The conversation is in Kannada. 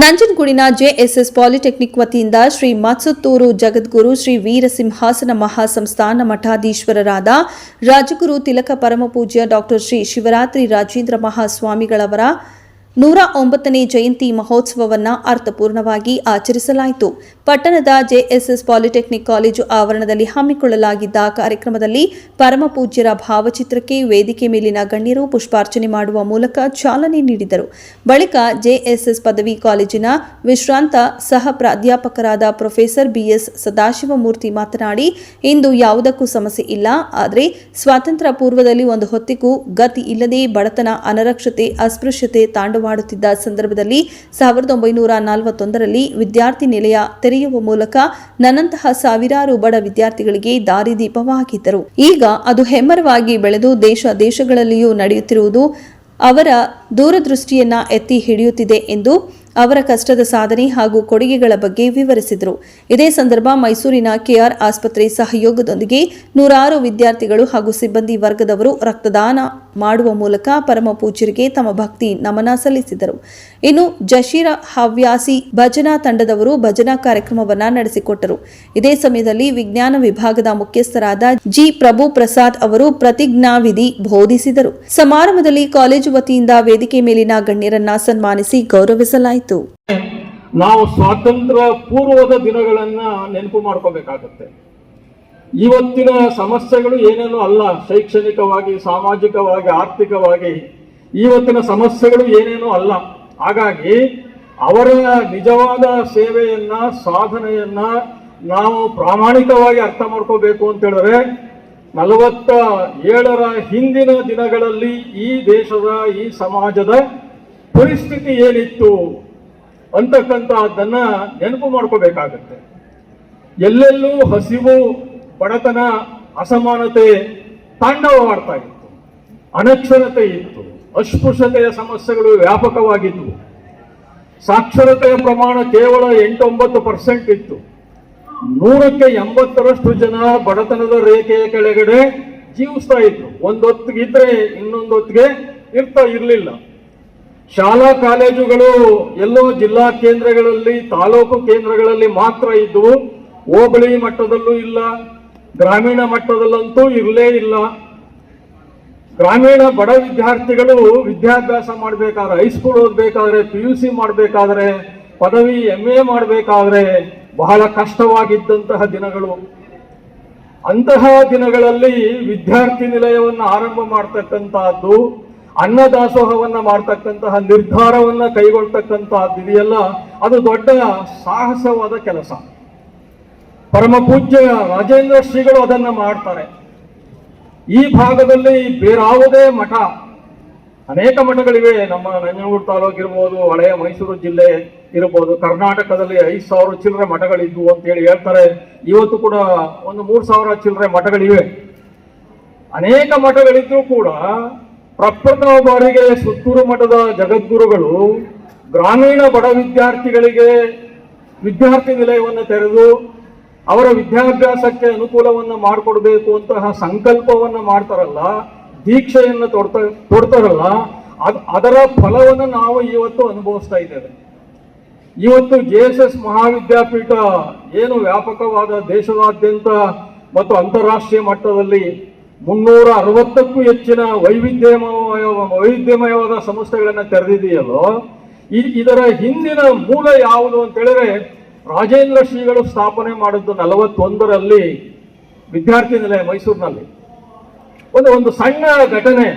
ನಂಜನಗೂಡಿನ ಜೆಎಸ್ಎಸ್ ಪಾಲಿಟೆಕ್ನಿಕ್ ವತಿಯಿಂದ ಶ್ರೀ ಮತ್ಸುತ್ತೂರು ಜಗದ್ಗುರು ಶ್ರೀ ವೀರಸಿಂಹಾಸನ ಮಹಾಸಂಸ್ಥಾನ ಮಠಾಧೀಶ್ವರರಾದ ರಾಜಗುರು ತಿಲಕ ಪರಮಪೂಜ್ಯ ಡಾ ಶ್ರೀ ಶಿವರಾತ್ರಿ ರಾಜೇಂದ್ರ ಮಹಾಸ್ವಾಮಿಗಳವರ 109ನೇ ಜಯಂತಿ ಮಹೋತ್ಸವವನ್ನು ಅರ್ಥಪೂರ್ಣವಾಗಿ ಆಚರಿಸಲಾಯಿತು. ಪಟ್ಟಣದ ಜೆಎಸ್ಎಸ್ ಪಾಲಿಟೆಕ್ನಿಕ್ ಕಾಲೇಜು ಆವರಣದಲ್ಲಿ ಹಮ್ಮಿಕೊಳ್ಳಲಾಗಿದ್ದ ಕಾರ್ಯಕ್ರಮದಲ್ಲಿ ಪರಮಪೂಜ್ಯರ ಭಾವಚಿತ್ರಕ್ಕೆ ವೇದಿಕೆ ಮೇಲಿನ ಗಣ್ಯರು ಪುಷ್ಪಾರ್ಚನೆ ಮಾಡುವ ಮೂಲಕ ಚಾಲನೆ ನೀಡಿದರು. ಬಳಿಕ ಜೆಎಸ್ಎಸ್ ಪದವಿ ಕಾಲೇಜಿನ ವಿಶ್ರಾಂತ ಸಹ ಪ್ರಾಧ್ಯಾಪಕರಾದ ಪ್ರೊಫೆಸರ್ ಬಿಎಸ್ ಸದಾಶಿವಮೂರ್ತಿ ಮಾತನಾಡಿ, ಇಂದು ಯಾವುದಕ್ಕೂ ಸಮಸ್ಯೆ ಇಲ್ಲ, ಆದರೆ ಸ್ವಾತಂತ್ರ್ಯ ಪೂರ್ವದಲ್ಲಿ ಒಂದು ಹೊತ್ತಿಗೂ ಗತಿ ಇಲ್ಲದೆ ಬಡತನ, ಅನರಕ್ಷತೆ, ಅಸ್ಪೃಶ್ಯತೆ ತಾಂಡವಾಡುತ್ತಿದ್ದ ಸಂದರ್ಭದಲ್ಲಿ 1941ರಲ್ಲಿ ವಿದ್ಯಾರ್ಥಿ ನಿಲಯ ತೆರೆಯುವ ಮೂಲಕ ನನ್ನಂತಹ ಸಾವಿರಾರು ಬಡ ವಿದ್ಯಾರ್ಥಿಗಳಿಗೆ ದಾರಿದೀಪವಾಗಿದ್ದರು. ಈಗ ಅದು ಹೆಮ್ಮರವಾಗಿ ಬೆಳೆದು ದೇಶಗಳಲ್ಲಿಯೂ ನಡೆಯುತ್ತಿರುವುದು ಅವರ ದೂರದೃಷ್ಟಿಯನ್ನ ಎತ್ತಿ ಹಿಡಿಯುತ್ತಿದೆ ಎಂದು ಅವರ ಕಷ್ಟದ ಸಾಧನೆ ಹಾಗೂ ಕೊಡುಗೆಗಳ ಬಗ್ಗೆ ವಿವರಿಸಿದರು. ಇದೇ ಸಂದರ್ಭ ಮೈಸೂರಿನ ಕೆಆರ್ ಆಸ್ಪತ್ರೆ ಸಹಯೋಗದೊಂದಿಗೆ 100 ವಿದ್ಯಾರ್ಥಿಗಳು ಹಾಗೂ ಸಿಬ್ಬಂದಿ ವರ್ಗದವರು ರಕ್ತದಾನ ಮಾಡುವ ಮೂಲಕ ಪರಮ ಪೂಜ್ಯರಿಗೆ ತಮ್ಮ ಭಕ್ತಿ ನಮನ ಸಲ್ಲಿಸಿದರು. ಇನ್ನು ಜಶೀರ ಹವ್ಯಾಸಿ ಭಜನಾ ತಂಡದವರು ಭಜನಾ ಕಾರ್ಯಕ್ರಮವನ್ನು ನಡೆಸಿಕೊಟ್ಟರು. ಇದೇ ಸಮಯದಲ್ಲಿ ವಿಜ್ಞಾನ ವಿಭಾಗದ ಮುಖ್ಯಸ್ಥರಾದ ಜಿ ಪ್ರಭು ಪ್ರಸಾದ್ ಅವರು ಪ್ರತಿಜ್ಞಾವಿಧಿ ಬೋಧಿಸಿದರು. ಸಮಾರಂಭದಲ್ಲಿ ಕಾಲೇಜು ವತಿಯಿಂದ ವೇದಿಕೆ ಮೇಲಿನ ಗಣ್ಯರನ್ನ ಸನ್ಮಾನಿಸಿ ಗೌರವಿಸಲಾಯಿತು. ನಾವು ಸ್ವಾತಂತ್ರ್ಯ ಪೂರ್ವದ ದಿನಗಳನ್ನ ನೆನಪು ಮಾಡ್ಕೋಬೇಕಾಗತ್ತೆ. ಇವತ್ತಿನ ಸಮಸ್ಯೆಗಳು ಏನೇನು ಅಲ್ಲ, ಶೈಕ್ಷಣಿಕವಾಗಿ, ಸಾಮಾಜಿಕವಾಗಿ, ಆರ್ಥಿಕವಾಗಿ ಇವತ್ತಿನ ಸಮಸ್ಯೆಗಳು ಏನೇನು ಅಲ್ಲ. ಹಾಗಾಗಿ ಅವರ ನಿಜವಾದ ಸೇವೆಯನ್ನ, ಸಾಧನೆಯನ್ನ ನಾವು ಪ್ರಾಮಾಣಿಕವಾಗಿ ಅರ್ಥ ಮಾಡ್ಕೋಬೇಕು ಅಂತ ಹೇಳಿದ್ರೆ 47ರ ಹಿಂದಿನ ದಿನಗಳಲ್ಲಿ ಈ ದೇಶದ, ಈ ಸಮಾಜದ ಪರಿಸ್ಥಿತಿ ಏನಿತ್ತು ಅಂತಕ್ಕಂಥದ್ದನ್ನ ನೆನಪು ಮಾಡ್ಕೋಬೇಕಾಗತ್ತೆ. ಎಲ್ಲೆಲ್ಲೂ ಹಸಿವು, ಬಡತನ, ಅಸಮಾನತೆ ತಾಂಡವವಾಡ್ತಾ ಇತ್ತು, ಅನಕ್ಷರತೆ ಇತ್ತು, ಅಸ್ಪೃಶ್ಯತೆಯ ಸಮಸ್ಯೆಗಳು ವ್ಯಾಪಕವಾಗಿದ್ದವು, ಸಾಕ್ಷರತೆಯ ಪ್ರಮಾಣ ಕೇವಲ 8-9% ಇತ್ತು. 100ಕ್ಕೆ 80ರಷ್ಟು ಜನ ಬಡತನದ ರೇಖೆಯ ಕೆಳಗಡೆ ಜೀವಿಸ್ತಾ ಇದ್ರು. ಒಂದೊತ್ತಿಗಿದ್ರೆ ಇನ್ನೊಂದೊತ್ತಿಗೆ ಇರಲಿಲ್ಲ. ಶಾಲಾ ಕಾಲೇಜುಗಳು ಎಲ್ಲೋ ಜಿಲ್ಲಾ ಕೇಂದ್ರಗಳಲ್ಲಿ, ತಾಲೂಕು ಕೇಂದ್ರಗಳಲ್ಲಿ ಮಾತ್ರ ಇದ್ದವು. ಹೋಬಳಿ ಮಟ್ಟದಲ್ಲೂ ಇಲ್ಲ, ಗ್ರಾಮೀಣ ಮಟ್ಟದಲ್ಲಂತೂ ಇರಲೇ ಇಲ್ಲ. ಗ್ರಾಮೀಣ ಬಡ ವಿದ್ಯಾರ್ಥಿಗಳು ವಿದ್ಯಾಭ್ಯಾಸ ಮಾಡಬೇಕಾದ್ರೆ, ಹೈಸ್ಕೂಲ್ ಓದಬೇಕಾದ್ರೆ, PUC ಮಾಡಬೇಕಾದ್ರೆ, ಪದವಿ MA ಮಾಡಬೇಕಾದ್ರೆ ಬಹಳ ಕಷ್ಟವಾಗಿದ್ದಂತಹ ದಿನಗಳು. ಅಂತಹ ದಿನಗಳಲ್ಲಿ ವಿದ್ಯಾರ್ಥಿ ನಿಲಯವನ್ನು ಆರಂಭ ಮಾಡ್ತಕ್ಕಂತಹದ್ದು, ಅನ್ನದಾಸೋಹವನ್ನ ಮಾಡ್ತಕ್ಕಂತಹ ನಿರ್ಧಾರವನ್ನ ಕೈಗೊಳ್ತಕ್ಕಂತಹದ್ದು ಇದೆಯಲ್ಲ, ಅದು ದೊಡ್ಡ ಸಾಹಸವಾದ ಕೆಲಸ. ಪರಮ ಪೂಜ್ಯ ರಾಜೇಂದ್ರ ಶ್ರೀಗಳು ಅದನ್ನ ಮಾಡ್ತಾರೆ. ಈ ಭಾಗದಲ್ಲಿ ಬೇರಾವುದೇ ಮಠ, ಅನೇಕ ಮಠಗಳಿವೆ. ನಮ್ಮ ನಂಜನಗೂಡು ತಾಲೂಕು ಇರ್ಬೋದು, ಹಳೆಯ ಮೈಸೂರು ಜಿಲ್ಲೆ ಇರ್ಬೋದು, ಕರ್ನಾಟಕದಲ್ಲಿ 5,000 ಚಿಲ್ಲರೆ ಮಠಗಳಿದ್ವು ಅಂತ ಹೇಳಿ ಹೇಳ್ತಾರೆ. ಇವತ್ತು ಕೂಡ ಒಂದು 3,000 ಚಿಲ್ಲರೆ ಮಠಗಳಿವೆ. ಅನೇಕ ಮಠಗಳಿದ್ರೂ ಕೂಡ ಪ್ರಪ್ರಥಮ ಬಾರಿಗೆ ಸುತ್ತೂರು ಮಠದ ಜಗದ್ಗುರುಗಳು ಗ್ರಾಮೀಣ ಬಡ ವಿದ್ಯಾರ್ಥಿಗಳಿಗೆ ವಿದ್ಯಾರ್ಥಿ ನಿಲಯವನ್ನು ತೆರೆದು ಅವರ ವಿದ್ಯಾಭ್ಯಾಸಕ್ಕೆ ಅನುಕೂಲವನ್ನು ಮಾಡಿಕೊಡ್ಬೇಕು ಅಂತಹ ಸಂಕಲ್ಪವನ್ನು ಮಾಡ್ತಾರಲ್ಲ, ದೀಕ್ಷೆಯನ್ನು ತೊಡ್ತಾರಲ್ಲ, ಅದರ ಫಲವನ್ನು ನಾವು ಇವತ್ತು ಅನುಭವಿಸ್ತಾ ಇದ್ದೇವೆ. ಇವತ್ತು JSS ಮಹಾವಿದ್ಯಾಪೀಠ ಏನು ವ್ಯಾಪಕವಾದ ದೇಶದಾದ್ಯಂತ ಮತ್ತು ಅಂತಾರಾಷ್ಟ್ರೀಯ ಮಟ್ಟದಲ್ಲಿ 360ಕ್ಕೂ ಹೆಚ್ಚಿನ ವೈವಿಧ್ಯಮಯವಾದ ಸಂಸ್ಥೆಗಳನ್ನು ತೆರೆದಿದೆಯಲ್ಲೋ, ಇದರ ಹಿಂದಿನ ಮೂಲ ಯಾವುದು ಅಂತ ಹೇಳಿದ್ರೆ ರಾಜೇಂದ್ರ ಶ್ರೀಗಳು ಸ್ಥಾಪನೆ ಮಾಡಿದ್ದು 41ರಲ್ಲಿ ವಿದ್ಯಾರ್ಥಿ ನಿಲಯ ಮೈಸೂರಿನಲ್ಲಿ. ಒಂದು ಸಣ್ಣ ಘಟನೆ.